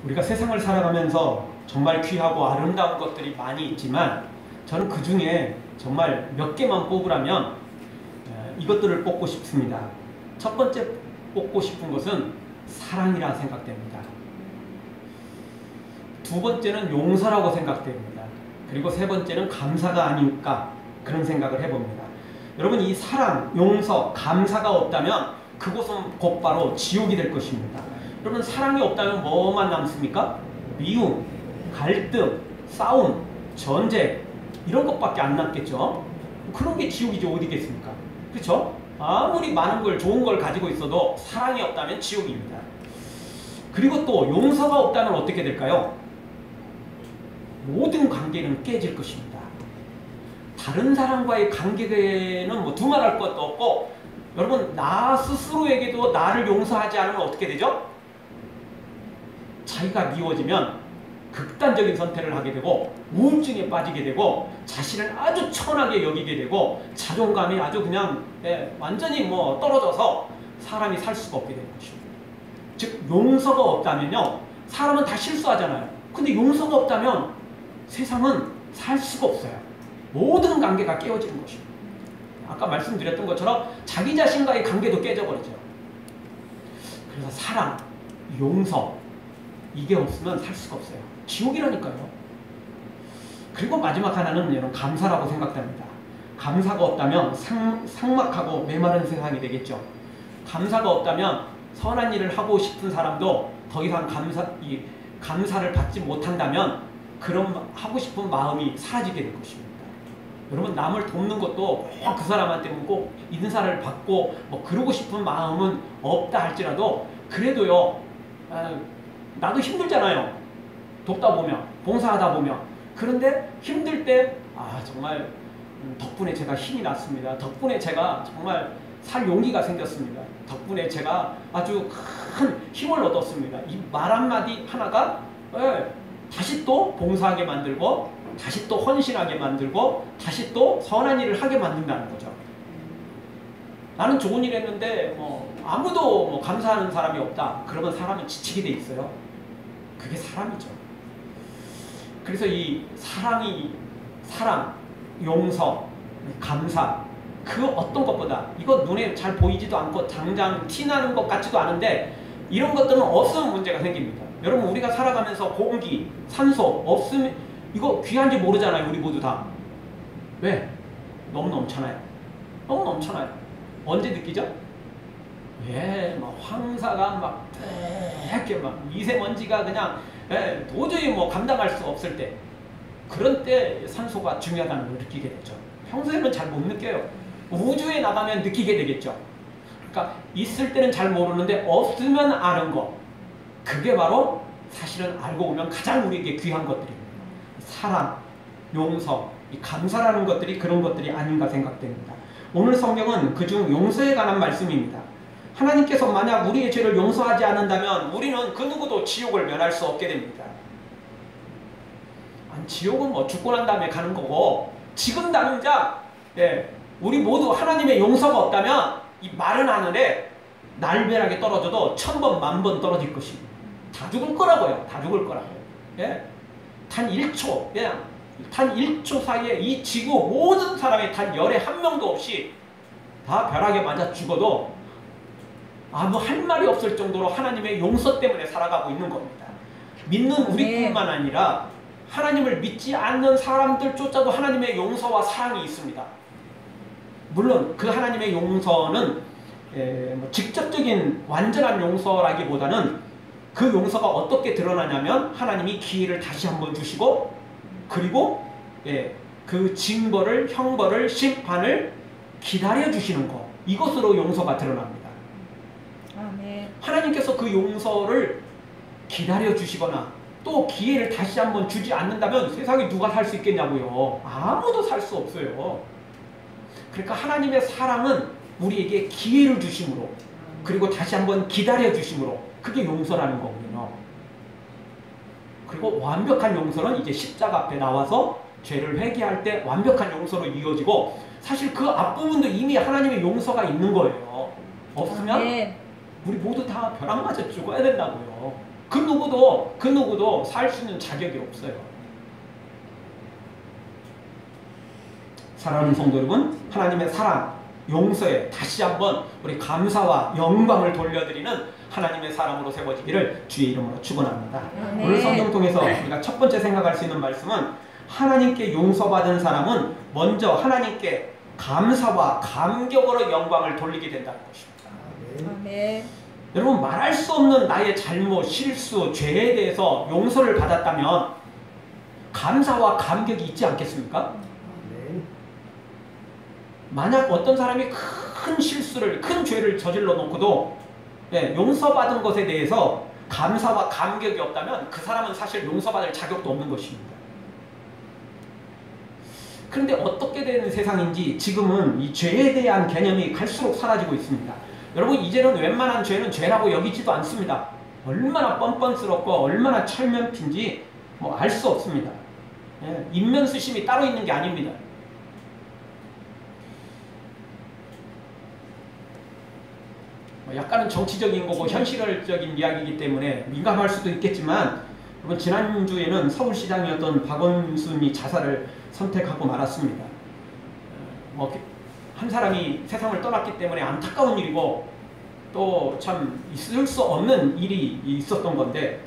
우리가 세상을 살아가면서 정말 귀하고 아름다운 것들이 많이 있지만 저는 그 중에 정말 몇 개만 뽑으라면 이것들을 뽑고 싶습니다. 첫 번째 뽑고 싶은 것은 사랑이라 생각됩니다. 두 번째는 용서라고 생각됩니다. 그리고 세 번째는 감사가 아닐까 그런 생각을 해봅니다. 여러분, 이 사랑, 용서, 감사가 없다면 그곳은 곧바로 지옥이 될 것입니다. 여러분, 사랑이 없다면 뭐만 남습니까? 미움, 갈등, 싸움, 전쟁 이런 것밖에 안 남겠죠. 그런 게 지옥이지 어디겠습니까? 그렇죠? 아무리 많은 걸 좋은 걸 가지고 있어도 사랑이 없다면 지옥입니다. 그리고 또 용서가 없다면 어떻게 될까요? 모든 관계는 깨질 것입니다. 다른 사람과의 관계에는 뭐 두말할 것도 없고, 여러분, 나 스스로에게도 나를 용서하지 않으면 어떻게 되죠? 자기가 미워지면 극단적인 선택을 하게 되고 우울증에 빠지게 되고 자신을 아주 천하게 여기게 되고 자존감이 아주 그냥 완전히 뭐 떨어져서 사람이 살 수가 없게 되는 것입니다. 즉, 용서가 없다면요, 사람은 다 실수하잖아요. 근데 용서가 없다면 세상은 살 수가 없어요. 모든 관계가 깨어지는 것입니다. 아까 말씀드렸던 것처럼 자기 자신과의 관계도 깨져버리죠. 그래서 사랑, 용서 이게 없으면 살 수가 없어요. 지옥이라니까요. 그리고 마지막 하나는 여러분 감사라고 생각됩니다. 감사가 없다면 삭막하고 메마른 세상이 되겠죠. 감사가 없다면 선한 일을 하고 싶은 사람도 더 이상 감사를 받지 못한다면 그런 하고 싶은 마음이 사라지게 될 것입니다. 여러분, 남을 돕는 것도 꼭 그 사람한테 꼭 인사를 받고 뭐 그러고 싶은 마음은 없다 할지라도 그래도요, 나도 힘들잖아요. 돕다 보면, 봉사하다 보면. 그런데 힘들 때 정말 덕분에 제가 힘이 났습니다. 덕분에 제가 정말 살 용기가 생겼습니다. 덕분에 제가 아주 큰 힘을 얻었습니다. 이 말 한마디 하나가 다시 또 봉사하게 만들고 다시 또 헌신하게 만들고 다시 또 선한 일을 하게 만든다는 거죠. 나는 좋은 일 했는데 아무도 감사하는 사람이 없다. 그러면 사람은 지치게 돼 있어요. 그게 사람이죠. 그래서 이 사랑, 용서, 감사 그 어떤 것보다 이거 눈에 잘 보이지도 않고 당장 티나는 것 같지도 않은데 이런 것들은 없으면 문제가 생깁니다. 여러분, 우리가 살아가면서 공기, 산소 없으면 이거 귀한지 모르잖아요. 우리 모두 다. 왜? 너무 넘쳐나요. 너무 넘쳐나요. 언제 느끼죠? 막 황사가 막 이렇게 막 미세먼지가 그냥 도저히 감당할 수 없을 때, 그런 때 산소가 중요하다는 걸 느끼게 되죠. 평소에는 잘 못 느껴요. 우주에 나가면 느끼게 되겠죠. 그러니까 있을 때는 잘 모르는데 없으면 아는 거, 그게 바로 사실은 알고 보면 가장 우리에게 귀한 것들입니다. 사랑, 용서, 감사라는 것들이 그런 것들이 아닌가 생각됩니다. 오늘 성경은 그중 용서에 관한 말씀입니다. 하나님께서 만약 우리의 죄를 용서하지 않는다면 우리는 그 누구도 지옥을 면할 수 없게 됩니다. 지옥은 죽고 난 다음에 가는 거고, 지금 당장 우리 모두 하나님의 용서가 없다면 이 마른 하늘에 날벼락에 떨어져도 1000번, 10,000번 떨어질 것입니다. 다 죽을 거라고요. 다 죽을 거라고요. 단 1초, 단 1초 사이에 이 지구 모든 사람의 단 열에 한 명도 없이 다 벼락에 맞아 죽어도 아무 할 말이 없을 정도로 하나님의 용서 때문에 살아가고 있는 겁니다. 믿는 우리뿐만 아니라 하나님을 믿지 않는 사람들조차도 하나님의 용서와 사랑이 있습니다. 물론 그 하나님의 용서는 직접적인 완전한 용서라기보다는 그 용서가 어떻게 드러나냐면 하나님이 기회를 다시 한번 주시고, 그리고 그 징벌을, 형벌을, 심판을 기다려 주시는 것, 이것으로 용서가 드러납니다. 아멘. 하나님께서 그 용서를 기다려 주시거나 또 기회를 다시 한번 주지 않는다면 세상에 누가 살 수 있겠냐고요. 아무도 살 수 없어요. 그러니까 하나님의 사랑은 우리에게 기회를 주심으로, 그리고 다시 한번 기다려 주심으로, 그게 용서라는 거거든요. 그리고 완벽한 용서는 이제 십자가 앞에 나와서 죄를 회개할 때 완벽한 용서로 이어지고, 사실 그 앞부분도 이미 하나님의 용서가 있는 거예요. 없으면 우리 모두 다 벼락 맞아 죽어야 된다고요. 그 누구도 살 수 있는 자격이 없어요. 사랑하는 성도 여러분, 하나님의 사랑, 용서에 다시 한번 우리 감사와 영광을 돌려드리는 하나님의 사람으로 세워지기를 주의 이름으로 축원합니다. 네. 오늘 성경 통해서 우리가 첫 번째 생각할 수 있는 말씀은 하나님께 용서받은 사람은 먼저 하나님께 감사와 감격으로 영광을 돌리게 된다는 것입니다. 아멘. 여러분, 말할 수 없는 나의 잘못, 실수, 죄에 대해서 용서를 받았다면 감사와 감격이 있지 않겠습니까? 만약 어떤 사람이 큰 실수를, 큰 죄를 저질러 놓고도 용서받은 것에 대해서 감사와 감격이 없다면 그 사람은 사실 용서받을 자격도 없는 것입니다. 그런데 어떻게 되는 세상인지 지금은 이 죄에 대한 개념이 갈수록 사라지고 있습니다. 여러분, 이제는 웬만한 죄는 죄라고 여기지도 않습니다. 얼마나 뻔뻔스럽고 얼마나 철면피인지 뭐 알 수 없습니다. 인면수심이 따로 있는 게 아닙니다. 약간은 정치적인 거고 현실적인 이야기이기 때문에 민감할 수도 있겠지만, 여러분, 지난주에는 서울시장이었던 박원순이 자살을 선택하고 말았습니다. 한 사람이 세상을 떠났기 때문에 안타까운 일이고 또 참 있을 수 없는 일이 있었던 건데,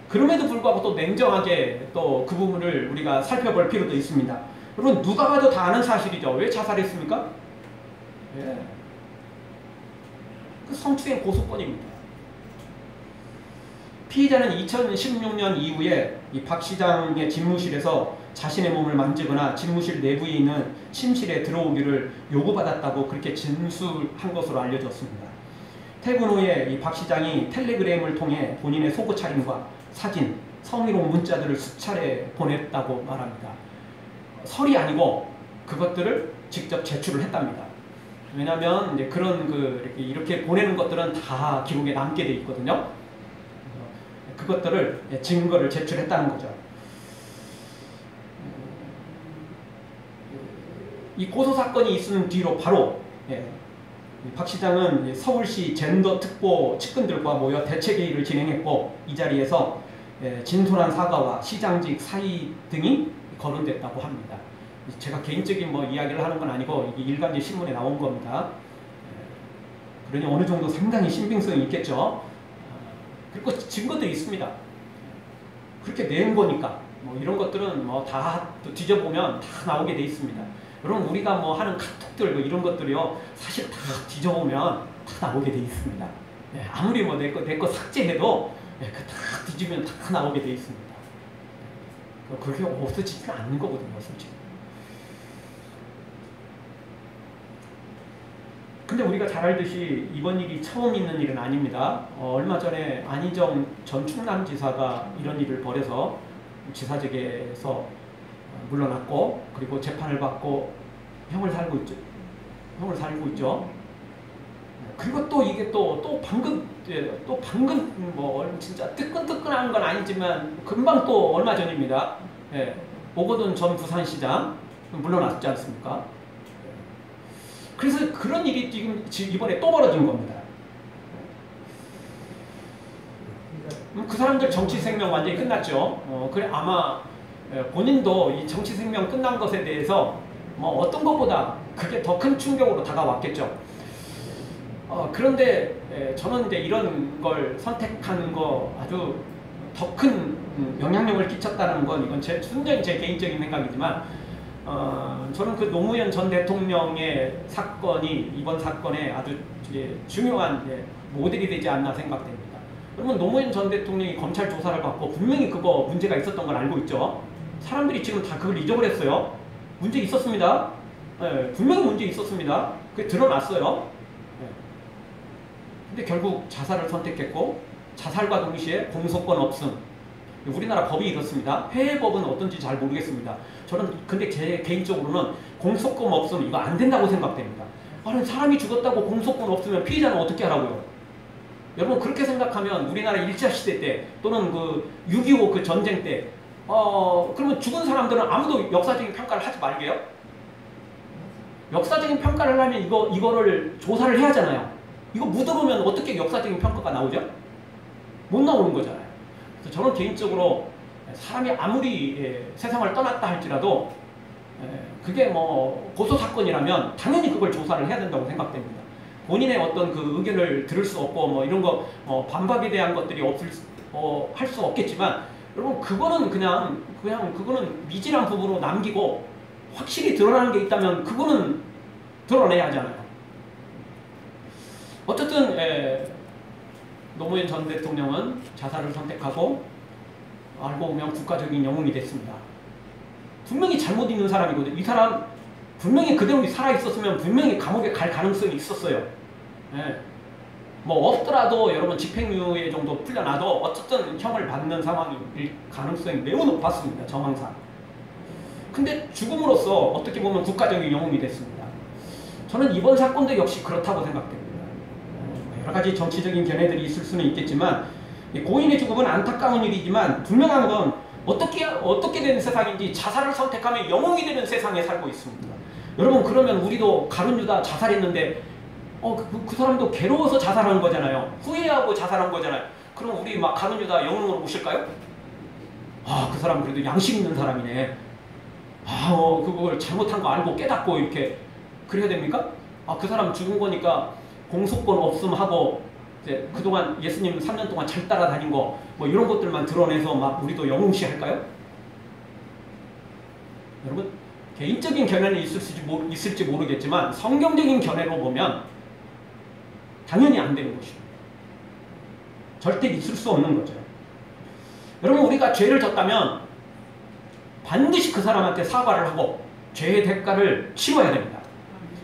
그럼에도 불구하고 또 냉정하게 또 그 부분을 우리가 살펴볼 필요도 있습니다. 여러분, 누가 봐도 다 아는 사실이죠. 왜 자살했습니까? 그 성추행 고소건입니다. 피의자는 2016년 이후에 이 박 시장의 집무실에서 자신의 몸을 만지거나 집무실 내부에 있는 침실에 들어오기를 요구받았다고 그렇게 진술한 것으로 알려졌습니다. 퇴근 후에 이 박 시장이 텔레그램을 통해 본인의 속옷 차림과 사진, 성희롱 문자들을 수차례 보냈다고 말합니다. 설이 아니고 그것들을 직접 제출을 했답니다. 왜냐하면 이제 그런 이렇게 보내는 것들은 다 기록에 남게 돼 있거든요. 그것들을 증거를 제출했다는 거죠. 이 고소 사건이 있은 뒤로 바로 박 시장은 서울시 젠더 특보 측근들과 모여 대책 회의를 진행했고, 이 자리에서 진솔한 사과와 시장직 사의 등이 거론됐다고 합니다. 제가 개인적인 이야기를 하는 건 아니고 이게 일간지 신문에 나온 겁니다. 그러니 어느 정도 상당히 신빙성이 있겠죠. 그리고 증거들이 있습니다. 그렇게 낸 거니까 이런 것들은 다 뒤져보면 다 나오게 돼 있습니다. 여러분, 우리가 하는 카톡들 이런 것들이요, 사실 다 뒤져보면 다 나오게 돼 있습니다. 아무리 내 거 삭제해도 다 뒤지면 다 나오게 돼 있습니다. 그게 없어지지는 않는 거거든요, 솔직히. 근데 우리가 잘 알듯이 이번 일이 처음 있는 일은 아닙니다. 얼마 전에 안희정 전 충남지사가 이런 일을 벌여서 지사직에서 물러났고, 그리고 재판을 받고 형을 살고 있죠. 그리고 또 이게 또 방금 진짜 뜨끈뜨끈한 건 아니지만 금방 또 얼마 전입니다. 오거돈 전 부산시장 물러났지 않습니까? 그래서 그런 일이 지금 이번에 또 벌어진 겁니다. 그 사람들 정치 생명 완전히 끝났죠. 그래 아마 본인도 이 정치 생명 끝난 것에 대해서 어떤 것보다 그게 더 큰 충격으로 다가왔겠죠. 그런데 저는 이제 이런 걸 선택하는 거 아주 더 큰 영향력을 끼쳤다는 건 이건 순전히 제 개인적인 생각이지만, 저는 그 노무현 전 대통령의 사건이 이번 사건에 아주 중요한 모델이 되지 않나 생각됩니다. 그러면 노무현 전 대통령이 검찰 조사를 받고 분명히 그거 문제가 있었던 걸 알고 있죠. 사람들이 지금 다 그걸 잊어버렸어요. 문제 있었습니다. 분명히 문제 있었습니다. 그게 드러났어요. 근데 결국 자살을 선택했고, 자살과 동시에 공소권 없음. 우리나라 법이 이렇습니다. 해외 법은 어떤지 잘 모르겠습니다. 저는 근데 제 개인적으로는 공소권 없음 이거 안 된다고 생각됩니다. 아니, 사람이 죽었다고 공소권 없으면 피해자는 어떻게 하라고요? 여러분, 그렇게 생각하면 우리나라 1차 시대 때 또는 그 6.25 그 전쟁 때 그러면 죽은 사람들은 아무도 역사적인 평가를 하지 말게요. 역사적인 평가를 하려면 이거를 조사를 해야 하잖아요. 이거 묻어보면 어떻게 역사적인 평가가 나오죠? 못 나오는 거잖아요. 그래서 저는 개인적으로 사람이 아무리 세상을 떠났다 할지라도 그게 뭐 고소사건이라면 당연히 그걸 조사를 해야 된다고 생각됩니다. 본인의 어떤 그 의견을 들을 수 없고 뭐 이런 거 반박에 대한 것들이 할 수 없겠지만 여러분 그거는 그냥 그거는 미진한 부분으로 남기고 확실히 드러나는 게 있다면 그거는 드러내야 하잖아요. 어쨌든 노무현 전 대통령은 자살을 선택하고 알고 보면 국가적인 영웅이 됐습니다. 분명히 잘못 있는 사람이거든요. 이 사람 분명히 그대로 살아있었으면 분명히 감옥에 갈 가능성이 있었어요. 뭐 없더라도 여러분 집행유예 정도 풀려나도 어쨌든 형을 받는 상황일 가능성이 매우 높았습니다. 정황상. 근데 죽음으로써 어떻게 보면 국가적인 영웅이 됐습니다. 저는 이번 사건도 역시 그렇다고 생각됩니다. 여러 가지 정치적인 견해들이 있을 수는 있겠지만 고인의 죽음은 안타까운 일이지만 분명한 건 어떻게 된 세상인지 자살을 선택하면 영웅이 되는 세상에 살고 있습니다. 여러분 그러면 우리도 가룟 유다 자살했는데 그 사람도 괴로워서 자살한 거잖아요. 후회하고 자살한 거잖아요. 그럼 우리 막 가룟 유다 영웅으로 모실까요? 그 사람 그래도 양심 있는 사람이네. 그걸 잘못한 거 알고 깨닫고 이렇게 그래야 됩니까? 그 사람 죽은 거니까 공소권 없음 하고 이제 그동안 예수님 3년 동안 잘 따라다닌 거 뭐 이런 것들만 드러내서 막 우리도 영웅시 할까요? 여러분 개인적인 견해는 있을지 모르겠지만 성경적인 견해로 보면 당연히 안 되는 것입니다. 절대 있을 수 없는 거죠. 여러분 우리가 죄를 졌다면 반드시 그 사람한테 사과를 하고 죄의 대가를 치러야 됩니다.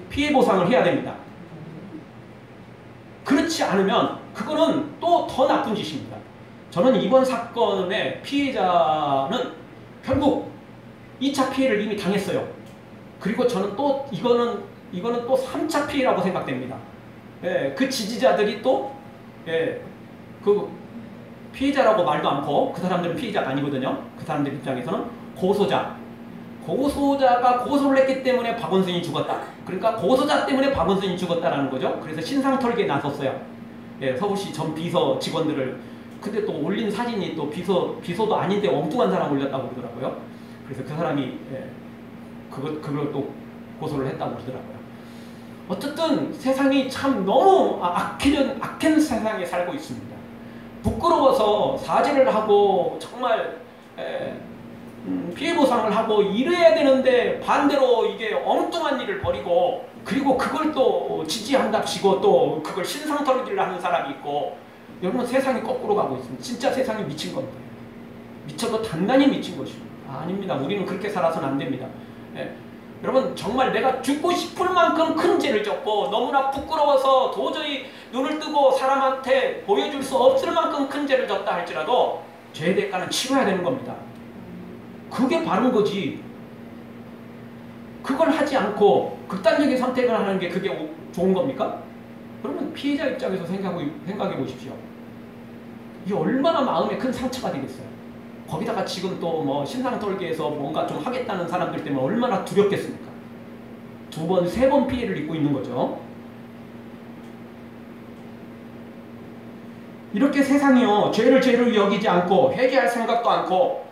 피해 보상을 해야 됩니다. 그렇지 않으면 그거는 또 더 나쁜 짓입니다. 저는 이번 사건의 피해자는 결국 2차 피해를 이미 당했어요. 그리고 저는 또 이거는 또 3차 피해라고 생각됩니다. 그 지지자들이 또 그 피해자라고 말도 않고 그 사람들은 피해자가 아니거든요. 그 사람들 입장에서는 고소자가 고소를 했기 때문에 박원순이 죽었다. 그러니까 고소자 때문에 박원순이 죽었다라는 거죠. 그래서 신상털기에 나섰어요. 서울시 전 비서 직원들을. 근데 또 올린 사진이 또 비서도 아닌데 엉뚱한 사람 올렸다고 그러더라고요. 그래서 그 사람이 그걸 또 고소를 했다고 그러더라고요. 어쨌든 세상이 참 너무 악한 세상에 살고 있습니다. 부끄러워서 사죄를 하고 정말 피해 보상을 하고 이래야 되는데 반대로 이게 엉뚱한 일을 벌이고 그리고 그걸 또 지지한답시고 또 그걸 신상털기를 하는 사람이 있고 여러분 세상이 거꾸로 가고 있습니다. 진짜 세상이 미친 겁니다. 미쳐도 단단히 미친 것입니다. 아닙니다. 우리는 그렇게 살아서는 안 됩니다. 여러분 정말 내가 죽고 싶을 만큼 큰 죄를 졌고 너무나 부끄러워서 도저히 눈을 뜨고 사람한테 보여줄 수 없을 만큼 큰 죄를 졌다 할지라도 죄의 대가는 치러야 되는 겁니다. 그게 바른 거지. 그걸 하지 않고 극단적인 선택을 하는 게 그게 좋은 겁니까? 그러면 피해자 입장에서 생각해 보십시오. 이게 얼마나 마음에 큰 상처가 되겠어요. 거기다가 지금 또 뭐 신상털기에서 뭔가 좀 하겠다는 사람들 때문에 얼마나 두렵겠습니까? 2번, 3번 피해를 입고 있는 거죠. 이렇게 세상이요 죄를 여기지 않고 회개할 생각도 않고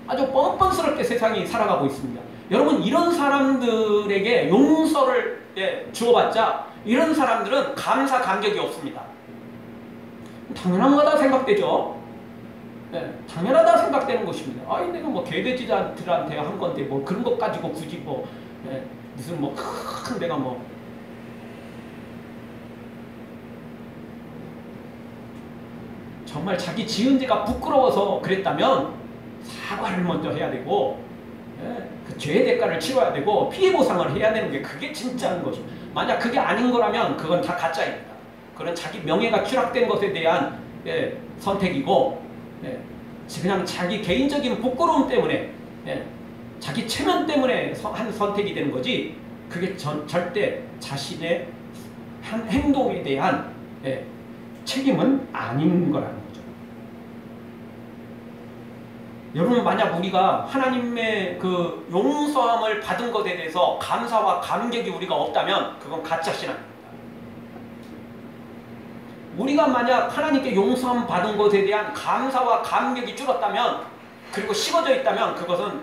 아주 뻔뻔스럽게 세상이 살아가고 있습니다. 여러분 이런 사람들에게 용서를 주어봤자 이런 사람들은 감사 감격이 없습니다. 당연하다 생각되죠. 당연하다 생각되는 것입니다. 내가 뭐 개돼지들한테 한 건데 뭐 그런 것 가지고 굳이 뭐 무슨 뭐 큰 내가 뭐 정말 자기 지은 죄가 부끄러워서 그랬다면 사과를 먼저 해야 되고 그 죄의 대가를 치러야 되고 피해 보상을 해야 되는 게 그게 진짜인 것입니다. 만약 그게 아닌 거라면 그건 다 가짜입니다. 그건 자기 명예가 추락된 것에 대한 선택이고 그냥 자기 개인적인 부끄러움 때문에 자기 체면 때문에 한 선택이 되는 거지 그게 절대 자신의 행동에 대한 책임은 아닌 거라는 거죠. 여러분 만약 우리가 하나님의 그 용서함을 받은 것에 대해서 감사와 감격이 우리가 없다면 그건 가짜 신앙입니다. 우리가 만약 하나님께 용서함 받은 것에 대한 감사와 감격이 줄었다면, 그리고 식어져 있다면 그것은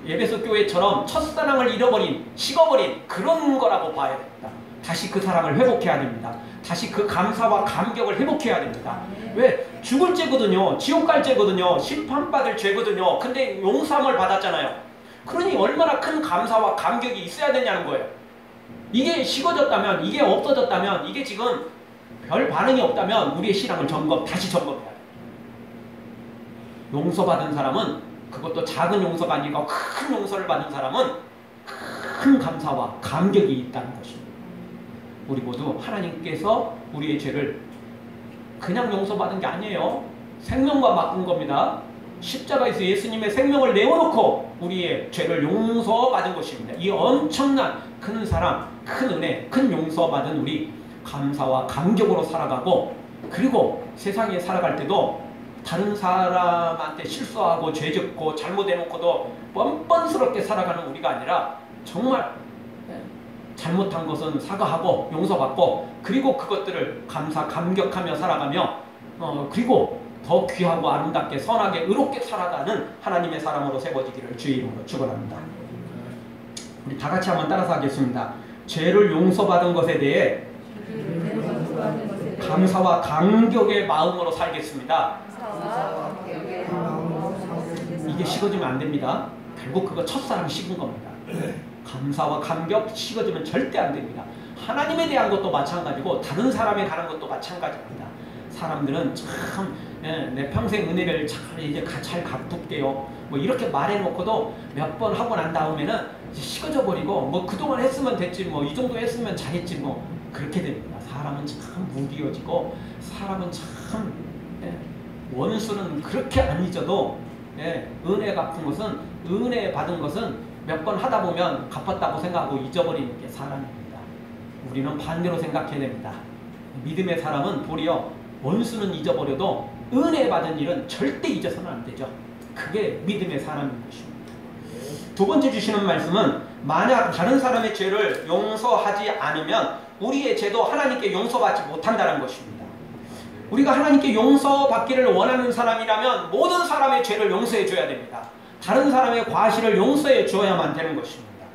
에베소 교회처럼 첫사랑을 잃어버린, 식어버린 그런 거라고 봐야 됩니다. 다시 그 사랑을 회복해야 됩니다. 다시 그 감사와 감격을 회복해야 됩니다. 왜? 죽을 죄거든요. 지옥 갈 죄거든요. 심판받을 죄거든요. 근데 용서함을 받았잖아요. 그러니 얼마나 큰 감사와 감격이 있어야 되냐는 거예요. 이게 식어졌다면, 이게 없어졌다면, 이게 지금 별 반응이 없다면 우리의 신앙을 다시 점검해야 돼요. 용서받은 사람은, 그것도 작은 용서가 아니고 큰 용서를 받은 사람은 큰 감사와 감격이 있다는 것입니다. 우리 모두 하나님께서 우리의 죄를 그냥 용서받은 게 아니에요. 생명과 바꾼 겁니다. 십자가에서 예수님의 생명을 내어놓고 우리의 죄를 용서받은 것입니다. 이 엄청난 큰 사랑, 큰 은혜, 큰 용서받은 우리 감사와 감격으로 살아가고, 그리고 세상에 살아갈 때도 다른 사람한테 실수하고 죄짓고 잘못해놓고도 뻔뻔스럽게 살아가는 우리가 아니라 정말 잘못한 것은 사과하고 용서받고, 그리고 그것들을 감사 감격하며 살아가며 그리고 더 귀하고 아름답게 선하게 의롭게 살아가는 하나님의 사람으로 세워지기를 주의 이름으로 축원합니다. 우리 다 같이 한번 따라서 하겠습니다. 죄를 용서받은 것에 대해 감사와 감격의 마음으로 살겠습니다. 이게 식어지면 안 됩니다. 결국 그거 첫사랑 식은 겁니다. 감사와 감격 식어지면 절대 안 됩니다. 하나님에 대한 것도 마찬가지고 다른 사람에 관한 것도 마찬가지입니다. 사람들은 참 내 평생 은혜를 잘 갚을게요, 뭐 이렇게 말해놓고도 몇 번 하고 난 다음에는 식어져 버리고, 뭐 그동안 했으면 됐지, 뭐 이 정도 했으면 잘했지, 뭐 그렇게 됩니다. 사람은 참 무기여지고, 사람은 참 원수는 그렇게 안 잊어도 은혜 갚은 것은, 은혜 받은 것은 몇 번 하다 보면 갚았다고 생각하고 잊어버리는 게 사람입니다. 우리는 반대로 생각해야 됩니다. 믿음의 사람은 도리어 원수는 잊어버려도 은혜 받은 일은 절대 잊어서는 안 되죠. 그게 믿음의 사람인 것입니다. 두 번째 주시는 말씀은, 만약 다른 사람의 죄를 용서하지 않으면 우리의 죄도 하나님께 용서받지 못한다는 것입니다. 우리가 하나님께 용서받기를 원하는 사람이라면 모든 사람의 죄를 용서해 줘야 됩니다. 다른 사람의 과실을 용서해 줘야만 되는 것입니다.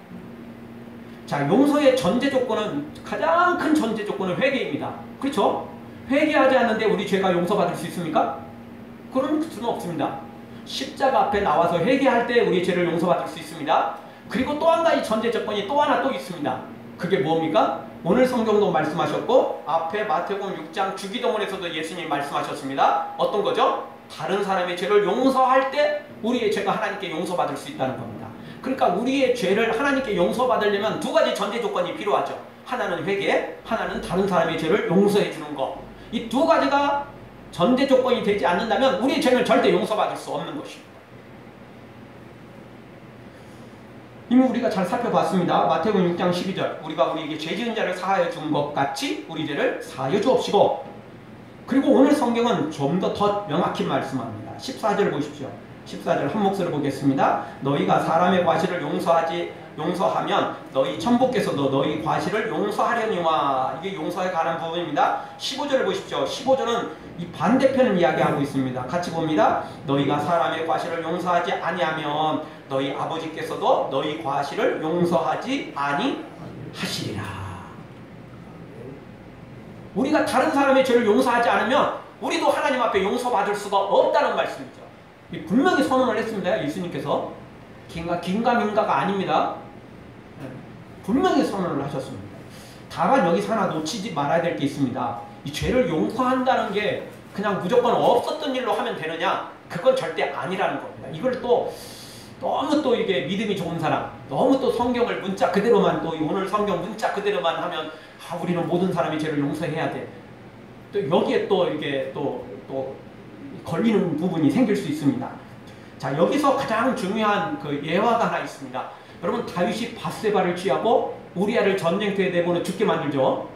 자, 용서의 전제 조건은, 가장 큰 전제 조건은 회개입니다. 그렇죠? 회개하지 않는데 우리 죄가 용서받을 수 있습니까? 그런 수는 없습니다. 십자가 앞에 나와서 회개할 때 우리 죄를 용서받을 수 있습니다. 그리고 또 한 가지 전제 조건이 또 하나 또 있습니다. 그게 뭡니까? 오늘 성경도 말씀하셨고, 앞에 마태복음 6장 주기도문에서도 예수님이 말씀하셨습니다. 어떤 거죠? 다른 사람의 죄를 용서할 때 우리의 죄가 하나님께 용서받을 수 있다는 겁니다. 그러니까 우리의 죄를 하나님께 용서받으려면 두 가지 전제 조건이 필요하죠. 하나는 회개, 하나는 다른 사람의 죄를 용서해 주는 것. 이 두 가지가 전제 조건이 되지 않는다면 우리의 죄는 절대 용서받을 수 없는 것입니다. 이미 우리가 잘 살펴봤습니다. 마태복음 6장 12절, 우리가 우리에게 죄 지은 자를 사하여 준 것 같이 우리 죄를 사하여 주옵시고, 그리고 오늘 성경은 좀 더 명확히 말씀합니다. 14절 보십시오. 14절 한 목소리로 보겠습니다. 너희가 사람의 과실을 용서하면 너희 천부께서도 너희 과실을 용서하려니와. 이게 용서에 관한 부분입니다. 15절을 보십시오. 15절은 이 반대편을 이야기하고 있습니다. 같이 봅니다. 너희가 사람의 과실을 용서하지 아니하면 너희 아버지께서도 너희 과실을 용서하지 아니하시리라. 우리가 다른 사람의 죄를 용서하지 않으면 우리도 하나님 앞에 용서받을 수가 없다는 말씀이죠. 분명히 선언을 했습니다. 예수님께서 긴가민가가 아닙니다. 분명히 선언을 하셨습니다. 다만 여기서 하나 놓치지 말아야 될 게 있습니다. 이 죄를 용서한다는 게 그냥 무조건 없었던 일로 하면 되느냐? 그건 절대 아니라는 겁니다. 이걸 또 너무 또 이게 믿음이 좋은 사람, 너무 또 성경을 문자 그대로만, 또 오늘 성경 문자 그대로만 하면 우리는 모든 사람이 죄를 용서해야 돼. 또 여기에 또 이게 또 걸리는 부분이 생길 수 있습니다. 자, 여기서 가장 중요한 그 예화가 하나 있습니다. 여러분, 다윗이 밧세바를 취하고 우리아를 전쟁터에 내보내 죽게 만들죠.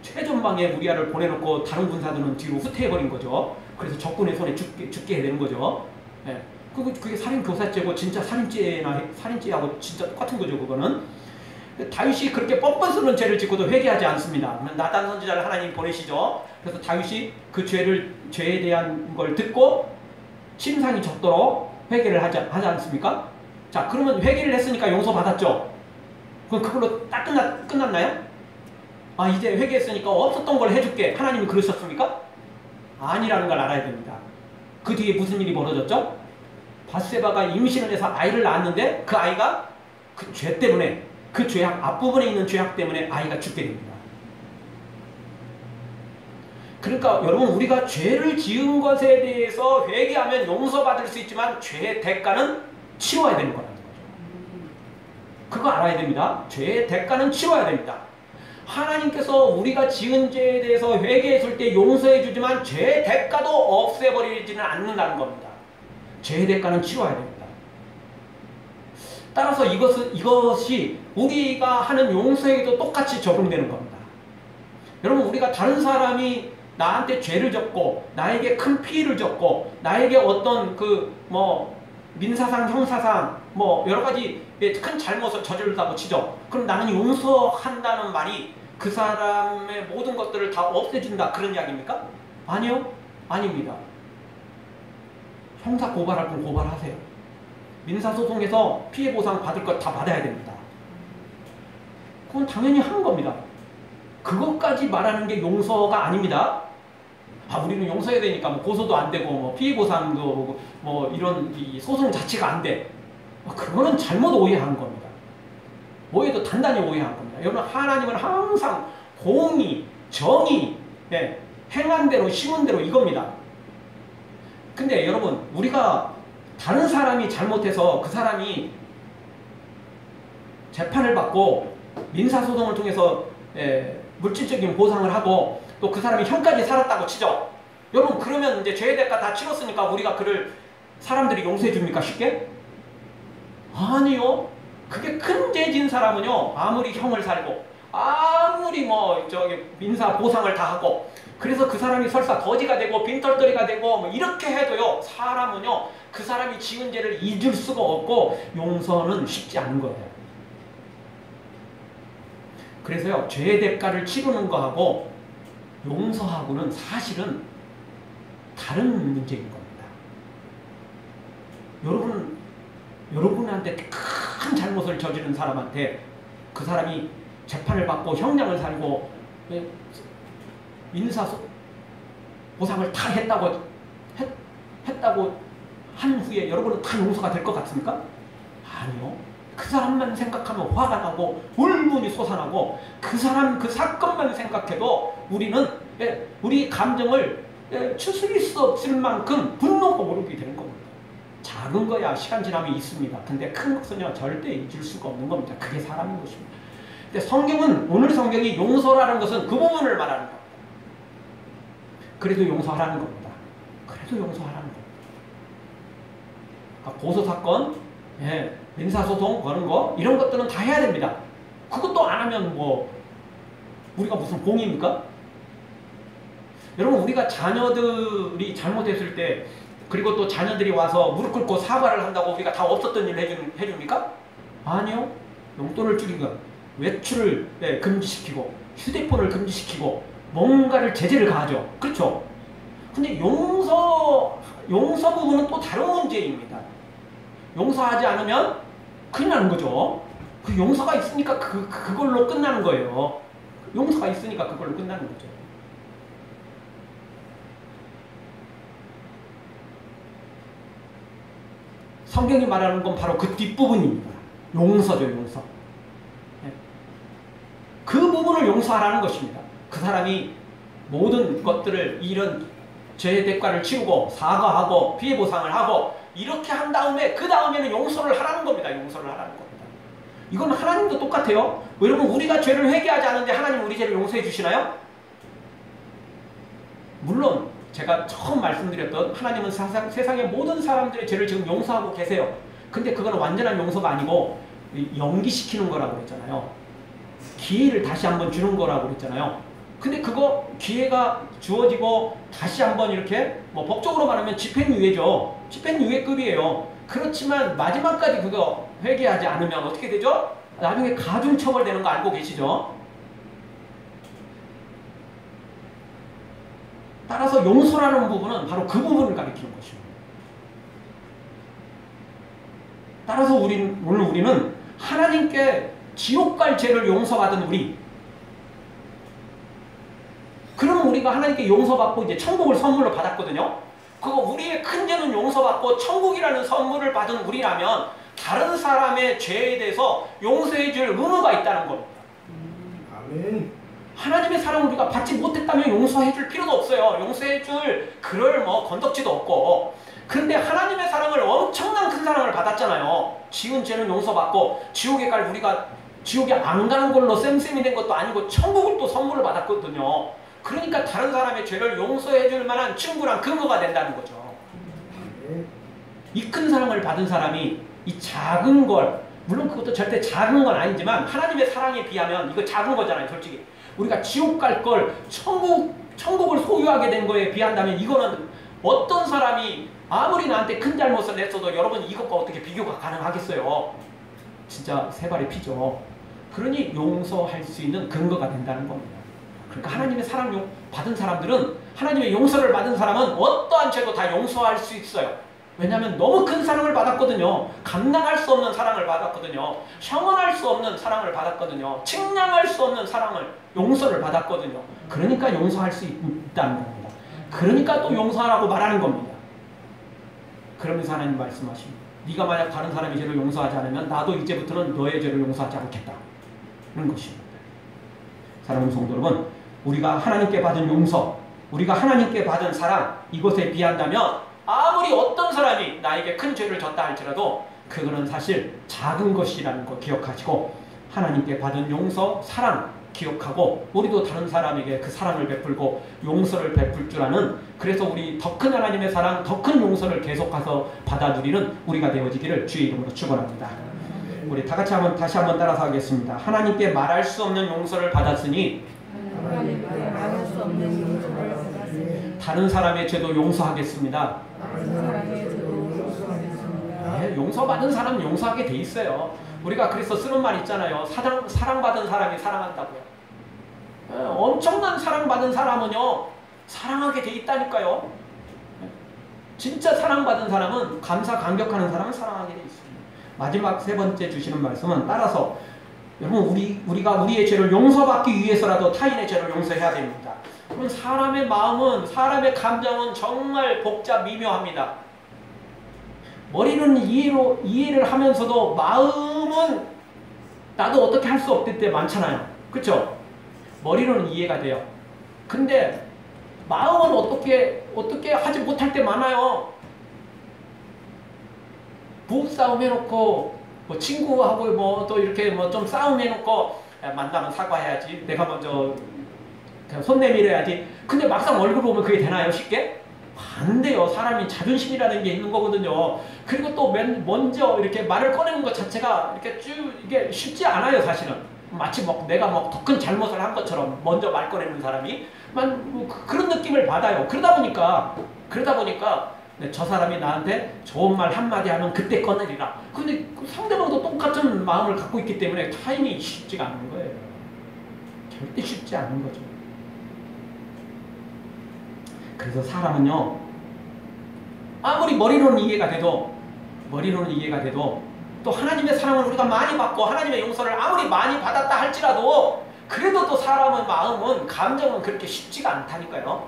최전방에 우리아를 보내놓고 다른 군사들은 뒤로 후퇴해버린 거죠. 그래서 적군의 손에 죽게 되는 거죠. 예. 그게 살인 교사죄고 진짜 살인죄하고 진짜 똑같은 거죠. 그거는. 다윗이 그렇게 뻔뻔스러운 죄를 짓고도 회개하지 않습니다. 나단 선지자를 하나님 보내시죠. 그래서 다윗이 그 죄에 대한 걸 듣고 침상이 젖도록 회개를 하지 않습니까? 자, 그러면 회개를 했으니까 용서받았죠. 그럼 그걸로 딱 끝났나요? 아, 이제 회개했으니까 없었던 걸 해줄게. 하나님이 그러셨습니까? 아니라는 걸 알아야 됩니다. 그 뒤에 무슨 일이 벌어졌죠? 밧세바가 임신을 해서 아이를 낳았는데 그 아이가 그 죄 때문에, 그 죄악, 앞부분에 있는 죄악 때문에 아이가 죽게 됩니다. 그러니까 여러분, 우리가 죄를 지은 것에 대해서 회개하면 용서받을 수 있지만 죄의 대가는 치러야 되는 거라는 거죠. 그거 알아야 됩니다. 죄의 대가는 치러야 됩니다. 하나님께서 우리가 지은 죄에 대해서 회개했을 때 용서해 주지만 죄의 대가도 없애버리지는 않는다는 겁니다. 죄의 대가는 치러야 됩니다. 따라서 이것이 우리가 하는 용서에도 똑같이 적용되는 겁니다. 여러분, 우리가 다른 사람이 나한테 죄를 졌고 나에게 큰 피해를 줬고 나에게 어떤 민사상, 형사상 여러 가지 큰 잘못을 저질렀다고 치죠. 그럼 나는 용서한다는 말이 그 사람의 모든 것들을 다 없애준다, 그런 이야기입니까? 아니요, 아닙니다. 형사 고발할 건 고발하세요. 민사소송에서 피해보상 받을 것 다 받아야 됩니다. 그건 당연히 하는 겁니다. 그것까지 말하는 게 용서가 아닙니다. 아, 우리는 용서해야 되니까 고소도 안 되고 피해보상도 이런 이 소송 자체가 안 돼. 그거는 잘못 오해한 겁니다. 오해도 단단히 오해한 겁니다. 여러분, 하나님은 항상 공의, 정의, 행한 대로 심은 대로 이겁니다. 근데 여러분, 우리가 다른 사람이 잘못해서 그 사람이 재판을 받고 민사소송을 통해서 물질적인 보상을 하고 또 그 사람이 형까지 살았다고 치죠. 여러분, 그러면 이제 죄의 대가 다 치렀으니까 우리가 그를 사람들이 용서해 줍니까, 쉽게? 아니요. 그게 큰 죄 진 사람은요, 아무리 형을 살고 아무리 민사 보상을 다 하고 그래서 그 사람이 설사 거지가 되고 빈털터리가 되고 이렇게 해도요, 사람은요 그 사람이 지은 죄를 잊을 수가 없고 용서는 쉽지 않은 거예요. 그래서요, 죄의 대가를 치르는 거하고 용서하고는 사실은 다른 문제인 겁니다. 여러분한테 큰 잘못을 저지른 사람한테 그 사람이 재판을 받고 형량을 살고 민사 보상을 다 했다고 한 후에 여러분은 다 용서가 될 것 같습니까? 아니요. 그 사람만 생각하면 화가 나고 울분이 솟아나고 그 사건만 생각해도 우리 감정을 추스릴 수 없을 만큼 분노가 오르게 되는 겁니다. 작은 거야 시간 지나면 있습니다. 근데 큰 것은요 절대 잊을 수가 없는 겁니다. 그게 사람인 것입니다. 근데 오늘 성경이 용서라는 것은 그 부분을 말하는 겁니다. 그래도 용서하라는 겁니다. 그래도 용서하라는 겁니다. 그러니까 고소사건, 민사소송 거는 거 이런 것들은 다 해야 됩니다. 그것도 안 하면 우리가 무슨 공입니까? 여러분, 우리가 자녀들이 잘못했을 때 그리고 또 자녀들이 와서 무릎 꿇고 사과를 한다고 우리가 다 없었던 일을 해줍니까? 아니요. 용돈을 줄이고 외출을 금지시키고 휴대폰을 금지시키고 뭔가를 제재를 가하죠. 그렇죠? 근데 용서 부분은 또 다른 문제입니다. 용서하지 않으면 큰일 나는 거죠. 그 용서가 있으니까 그걸로 끝나는 거예요. 용서가 있으니까 그걸로 끝나는 거죠. 성경이 말하는 건 바로 그 뒷부분입니다. 용서죠, 용서. 그 부분을 용서하라는 것입니다. 그 사람이 모든 것들을 이런 죄의 대가를 치르고 사과하고 피해 보상을 하고 이렇게 한 다음에 그 다음에는 용서를 하라는 겁니다. 용서를 하라는 겁니다. 이건 하나님도 똑같아요. 여러분, 우리가 죄를 회개하지 않는데 하나님 우리 죄를 용서해 주시나요? 물론 제가 처음 말씀드렸던 하나님은 세상의 모든 사람들의 죄를 지금 용서하고 계세요. 근데 그건 완전한 용서가 아니고 연기시키는 거라고 그랬잖아요. 기회를 다시 한번 주는 거라고 그랬잖아요. 근데 그거 기회가 주어지고 다시 한번 이렇게 법적으로 말하면 집행유예죠. 집행유예급이에요. 그렇지만 마지막까지 그거 회개하지 않으면 어떻게 되죠? 나중에 가중처벌되는 거 알고 계시죠? 따라서 용서라는 부분은 바로 그 부분을 가리키는 것입니다. 따라서 오늘 우리는 하나님께 지옥 갈 죄를 용서받은 우리, 그럼 우리가 하나님께 용서받고 이제 천국을 선물로 받았거든요. 그거 우리의 큰 죄는 용서받고 천국이라는 선물을 받은 우리라면 다른 사람의 죄에 대해서 용서해 줄 의무가 있다는 겁니다. 아멘. 하나님의 사랑을 우리가 받지 못했다면 용서해 줄 필요도 없어요. 용서해 줄 그럴 건덕지도 없고. 그런데 하나님의 사랑을, 엄청난 큰 사랑을 받았잖아요. 지은 죄는 용서받고 지옥에 갈 우리가 지옥에 안 가는 걸로 쌤쌤이 된 것도 아니고 천국을 또 선물을 받았거든요. 그러니까 다른 사람의 죄를 용서해 줄 만한 충분한 근거가 된다는 거죠. 이 큰 사랑을 받은 사람이 이 작은 걸, 물론 그것도 절대 작은 건 아니지만 하나님의 사랑에 비하면 이거 작은 거잖아요. 솔직히 우리가 지옥 갈 걸 천국을 소유하게 된 거에 비한다면 이거는 어떤 사람이 아무리 나한테 큰 잘못을 했어도 여러분 이것과 어떻게 비교가 가능하겠어요? 진짜 세 발의 피죠. 그러니 용서할 수 있는 근거가 된다는 겁니다. 그러니까 하나님의 사랑 받은 사람들은, 하나님의 용서를 받은 사람은 어떠한 죄도 다 용서할 수 있어요. 왜냐하면 너무 큰 사랑을 받았거든요. 감당할 수 없는 사랑을 받았거든요. 형언할 수 없는 사랑을 받았거든요. 측량할 수 없는 사랑을, 용서를 받았거든요. 그러니까 용서할 수 있다는 겁니다. 그러니까 또 용서하라고 말하는 겁니다. 그러면서 하나님 말씀하십니다. 네가 만약 다른 사람의 죄를 용서하지 않으면 나도 이제부터는 너의 죄를 용서하지 않겠다. 그런 것입니다. 사랑하는 성도 여러분, 우리가 하나님께 받은 용서, 우리가 하나님께 받은 사랑, 이것에 비한다면 아무리 어떤 사람이 나에게 큰 죄를 졌다 할지라도 그거는 사실 작은 것이라는 거 기억하시고, 하나님께 받은 용서, 사랑 기억하고 우리도 다른 사람에게 그 사랑을 베풀고 용서를 베풀 줄 아는, 그래서 우리 더 큰 하나님의 사랑, 더 큰 용서를 계속해서 받아 누리는 우리가 되어지기를 주의 이름으로 축원합니다. 우리 다 같이 다시 한번 따라서 하겠습니다. 하나님께 말할 수 없는 용서를 받았으니 하나님께 말할 수 없는 용서를 받았으니 다른 사람의 죄도 용서하겠습니다. 다른 사람의 죄도 용서하겠습니다. 네, 용서받은 사람은 용서하게 돼 있어요. 우리가 그래서 쓰는 말 있잖아요. 사랑받은 사람이 사랑한다고요. 네, 엄청난 사랑받은 사람은요, 사랑하게 돼 있다니까요. 진짜 사랑받은 사람은, 감사감격하는 사람은 사랑하게 돼 있습니다. 마지막 세 번째 주시는 말씀은, 따라서 여러분 우리가 우리의 죄를 용서받기 위해서라도 타인의 죄를 용서해야 됩니다. 그럼 사람의 마음은, 사람의 감정은 정말 복잡 미묘합니다. 머리는 이해를 하면서도 마음은 나도 어떻게 할 수 없을 때 많잖아요. 그렇죠? 머리로는 이해가 돼요. 근데 마음은 어떻게 하지 못할 때 많아요. 부부싸움 해놓고 친구하고 또 이렇게 좀 싸움 해놓고, 만나면 사과해야지, 내가 먼저 그냥 손 내밀어야지. 근데 막상 얼굴 보면 그게 되나요? 쉽게? 안 돼요. 사람이 자존심이라는 게 있는 거거든요. 그리고 또 먼저 이렇게 말을 꺼내는 것 자체가 이렇게 이게 쉽지 않아요. 사실은 마치 내가 더 큰 잘못을 한 것처럼 먼저 말 꺼내는 사람이 그런 느낌을 받아요. 그러다 보니까 저 사람이 나한테 좋은 말 한마디 하면 그때 꺼내리라. 근데 상대방도 똑같은 마음을 갖고 있기 때문에 타인이 쉽지가 않은 거예요. 절대 쉽지 않은 거죠. 그래서 사람은요, 아무리 머리로는 이해가 돼도 또 하나님의 사랑을 우리가 많이 받고 하나님의 용서를 아무리 많이 받았다 할지라도 그래도 또 사람의 마음은, 감정은 그렇게 쉽지가 않다니까요.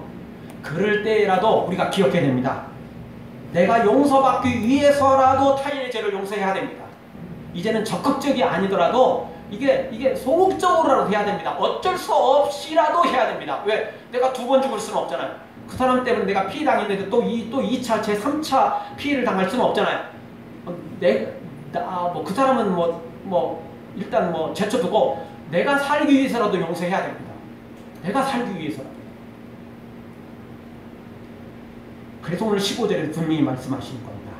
그럴 때라도 우리가 기억해야 됩니다. 내가 용서받기 위해서라도 타인의 죄를 용서해야 됩니다. 이제는 적극적이 아니더라도 이게 소극적으로라도 해야 됩니다. 어쩔 수 없이라도 해야 됩니다. 왜? 내가 2번 죽을 수는 없잖아요. 그 사람 때문에 내가 피해 당했는데 또 2차, 제3차 피해를 당할 수는 없잖아요. 그 사람은 일단 제쳐두고 내가 살기 위해서라도 용서해야 됩니다. 내가 살기 위해서라도. 그래서 오늘 15절에 분명히 말씀하시는 겁니다.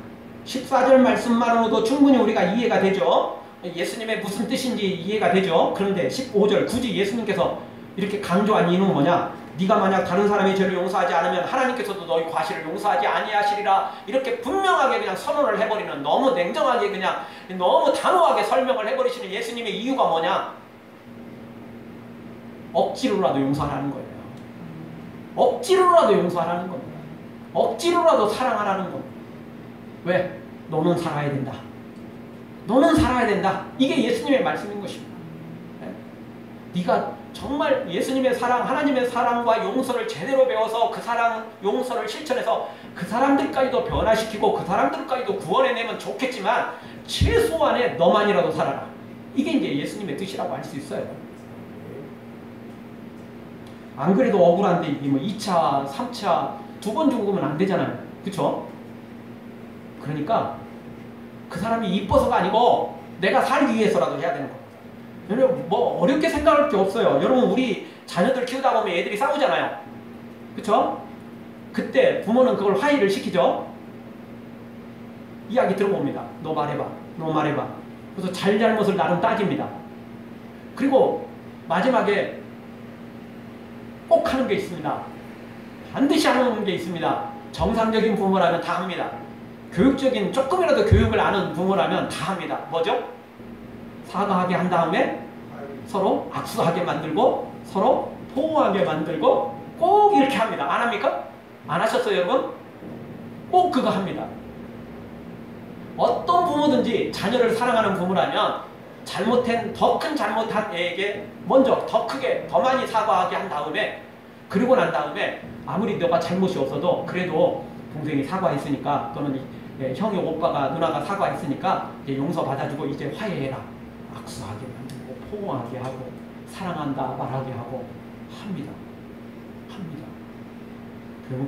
14절 말씀만으로도 충분히 우리가 이해가 되죠. 예수님의 무슨 뜻인지 이해가 되죠. 그런데 15절 굳이 예수님께서 이렇게 강조한 이유는 뭐냐? 네가 만약 다른 사람의 죄를 용서하지 않으면 하나님께서도 너희 과실을 용서하지 아니하시리라. 이렇게 분명하게 그냥 선언을 해버리는, 너무 냉정하게 그냥 너무 단호하게 설명을 해버리시는 예수님의 이유가 뭐냐? 억지로라도 용서하라는 거예요. 억지로라도 용서하라는 겁니다. 억지로라도 사랑하라는 겁니다. 왜? 너는 살아야 된다. 너는 살아야 된다. 이게 예수님의 말씀인 것입니다. 네가 정말 예수님의 사랑, 하나님의 사랑과 용서를 제대로 배워서 그 사랑, 용서를 실천해서 그 사람들까지도 변화시키고 그 사람들까지도 구원해내면 좋겠지만 최소한의 너만이라도 살아라. 이게 이제 예수님의 뜻이라고 할 수 있어요. 안 그래도 억울한데 이게 뭐 2차, 3차 두 번 죽으면 안 되잖아요. 그쵸? 그러니까 그 사람이 이뻐서가 아니고 내가 살기 위해서라도 해야 되는 겁니다. 여러분 뭐 어렵게 생각할 게 없어요. 여러분 우리 자녀들 키우다 보면 애들이 싸우잖아요. 그쵸? 그때 부모는 그걸 화해를 시키죠. 이야기 들어봅니다. 너 말해봐. 너 말해봐. 그래서 잘잘못을 나름 따집니다. 그리고 마지막에 꼭 하는 게 있습니다. 반드시 하는 게 있습니다. 정상적인 부모라면 다 합니다. 교육적인 조금이라도 교육을 아는 부모라면 다 합니다. 뭐죠? 사과하게 한 다음에 서로 악수하게 만들고 서로 포옹하게 만들고 꼭 이렇게 합니다. 안 합니까? 안 하셨어요 여러분? 꼭 그거 합니다. 어떤 부모든지 자녀를 사랑하는 부모라면 잘못한 더 큰 잘못한 애에게 먼저 더 크게 더 많이 사과하게 한 다음에 그리고 난 다음에 아무리 너가 잘못이 없어도 그래도 동생이 사과했으니까 또는 형이 오빠가 누나가 사과했으니까 이제 용서받아주고 이제 화해해라. 악수하게 만들고 포옹하게 하고 사랑한다 말하게 하고 합니다. 합니다.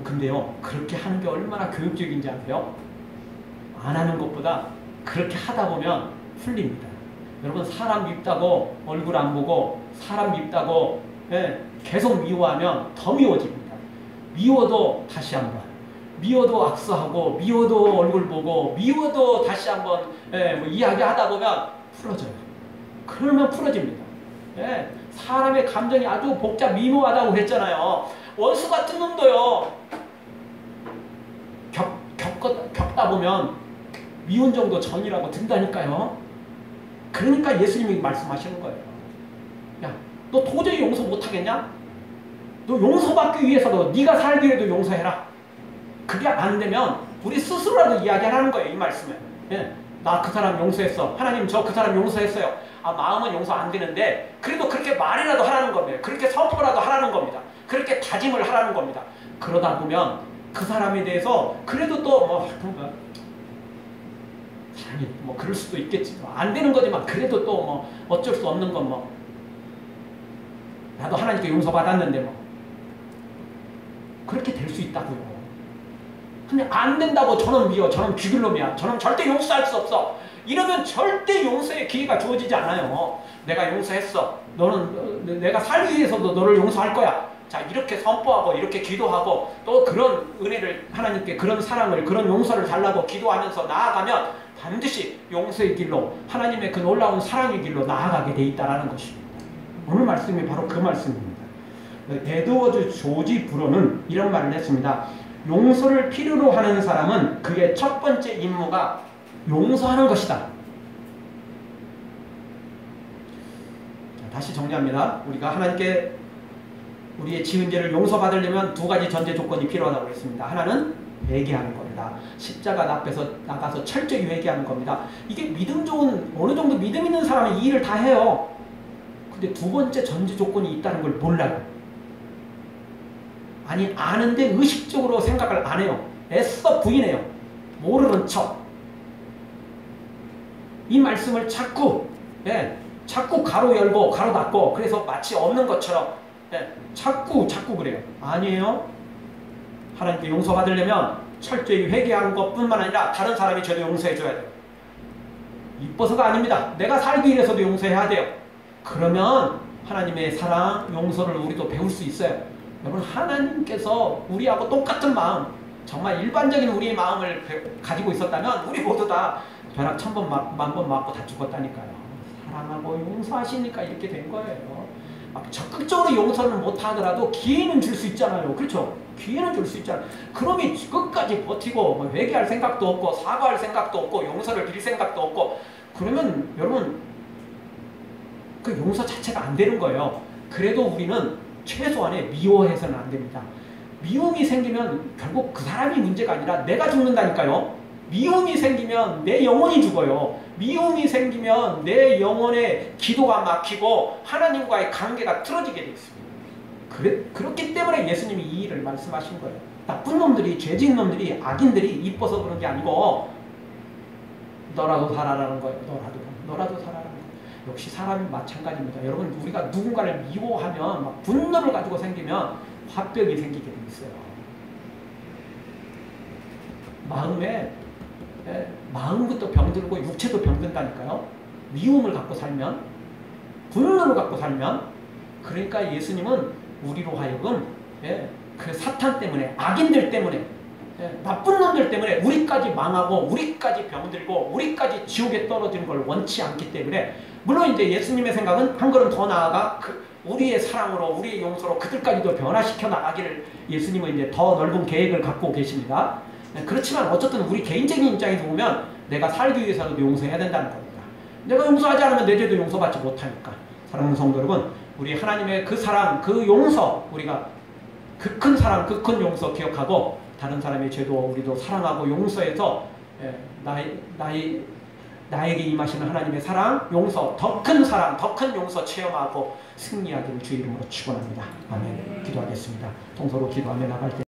근데요 그렇게 하는 게 얼마나 교육적인지 아세요? 안 하는 것보다 그렇게 하다 보면 풀립니다. 여러분 사람 밉다고 얼굴 안 보고 사람 밉다고 계속 미워하면 더 미워집니다. 미워도 다시 한번 미워도 악수하고 미워도 얼굴 보고 미워도 다시 한번 뭐 이야기하다 보면 풀어져요. 그러면 풀어집니다. 사람의 감정이 아주 복잡 미묘하다고 그랬잖아요. 원수 같은 놈도요 겪다 보면 미운 정도 전이라고 든다니까요. 그러니까 예수님이 말씀하시는 거예요. 야, 너 도저히 용서 못하겠냐? 너 용서받기 위해서도 네가 살기 위해도 용서해라. 그게 안 되면 우리 스스로라도 이야기하라는 거예요. 이 말씀에. 나 그 사람 용서했어. 하나님 저 그 사람 용서했어요. 아 마음은 용서 안 되는데 그래도 그렇게 말이라도 하라는 겁니다. 그렇게 선포라도 하라는 겁니다. 그렇게 다짐을 하라는 겁니다. 그러다 보면 그 사람에 대해서 그래도 또 뭐 사람이 뭐 그럴 수도 있겠지. 안 되는 거지만 그래도 또 뭐 어쩔 수 없는 건 뭐 나도 하나님께 용서받았는데 뭐 그렇게 될 수 있다고요. 근데 안 된다고 저는 미워, 저는 비글놈이야, 저는 절대 용서할 수 없어. 이러면 절대 용서의 기회가 주어지지 않아요. 내가 용서했어. 너는 내가 살기 위해서도 너를 용서할 거야. 자 이렇게 선포하고 이렇게 기도하고 또 그런 은혜를 하나님께 그런 사랑을 그런 용서를 달라고 기도하면서 나아가면 반드시 용서의 길로 하나님의 그 놀라운 사랑의 길로 나아가게 돼 있다는 것입니다. 오늘 말씀이 바로 그 말씀입니다. 에드워드 조지 브로는 이런 말을 했습니다. 용서를 필요로 하는 사람은 그의 첫 번째 임무가 용서하는 것이다. 자, 다시 정리합니다. 우리가 하나님께 우리의 지은 죄를 용서받으려면 두 가지 전제 조건이 필요하다고 했습니다. 하나는 회개하는 겁니다. 십자가 앞에서 나가서 철저히 회개하는 겁니다. 이게 믿음 좋은 어느 정도 믿음 있는 사람은 이 일을 다 해요. 근데 두 번째 전제 조건이 있다는 걸 몰라요. 아니 아는데 의식적으로 생각을 안 해요. 애써 부인해요. 모르는 척. 이 말씀을 자꾸 가로 열고 가로 닫고 그래서 마치 없는 것처럼 자꾸 그래요. 아니에요. 하나님께 용서받으려면 철저히 회개하는 것뿐만 아니라 다른 사람이 저도 용서해줘야 돼요. 이뻐서가 아닙니다. 내가 살기 위해서도 용서해야 돼요. 그러면 하나님의 사랑, 용서를 우리도 배울 수 있어요. 여러분 하나님께서 우리하고 똑같은 마음, 정말 일반적인 우리의 마음을 가지고 있었다면 우리 모두 다 벼락 1000번 만번 맞고 다 죽었다니까요. 사랑하고 용서하시니까 이렇게 된 거예요. 막 적극적으로 용서는 못하더라도 기회는 줄 수 있잖아요. 그렇죠? 기회는 줄 수 있잖아요. 그러면 끝까지 버티고 뭐 회개할 생각도 없고 사과할 생각도 없고 용서를 빌 생각도 없고 그러면 여러분 그 용서 자체가 안 되는 거예요. 그래도 우리는 최소한의 미워해서는 안 됩니다. 미움이 생기면 결국 그 사람이 문제가 아니라 내가 죽는다니까요. 미움이 생기면 내 영혼이 죽어요. 미움이 생기면 내 영혼의 기도가 막히고 하나님과의 관계가 틀어지게 되어 있습니다. 그렇기 때문에 예수님이 이 일을 말씀하신 거예요. 나쁜 놈들이, 죄진 놈들이, 악인들이 이뻐서 그런 게 아니고 너라도 살아라는 거예요. 너라도 살아라는 거예요. 역시 사람이 마찬가지입니다. 여러분 우리가 누군가를 미워하면 막 분노를 가지고 생기면 화병이 생기게 돼 있어요. 마음부터 병들고 육체도 병든다니까요. 미움을 갖고 살면, 분노를 갖고 살면. 그러니까 예수님은 우리로 하여금 그 사탄 때문에, 악인들 때문에, 나쁜 놈들 때문에 우리까지 망하고 우리까지 병들고 우리까지 지옥에 떨어지는 걸 원치 않기 때문에, 물론 이제 예수님의 생각은 한 걸음 더 나아가 우리의 사랑으로, 우리의 용서로 그들까지도 변화시켜 나가기를 예수님은 이제 더 넓은 계획을 갖고 계십니다. 그렇지만 어쨌든 우리 개인적인 입장에서 보면 내가 살기 위해서도 용서해야 된다는 겁니다. 내가 용서하지 않으면 내 죄도 용서받지 못하니까. 사랑하는 성도 여러분, 우리 하나님의 그 사랑, 그 용서, 우리가 그 큰 사랑, 그 큰 용서 기억하고 다른 사람의 죄도 우리도 사랑하고 용서해서 나에게 임하시는 하나님의 사랑, 용서, 더 큰 사랑, 더 큰 용서 체험하고 승리하기를 주의 이름으로 축원합니다. 아멘. 기도하겠습니다. 통서로 기도하며 나갈 때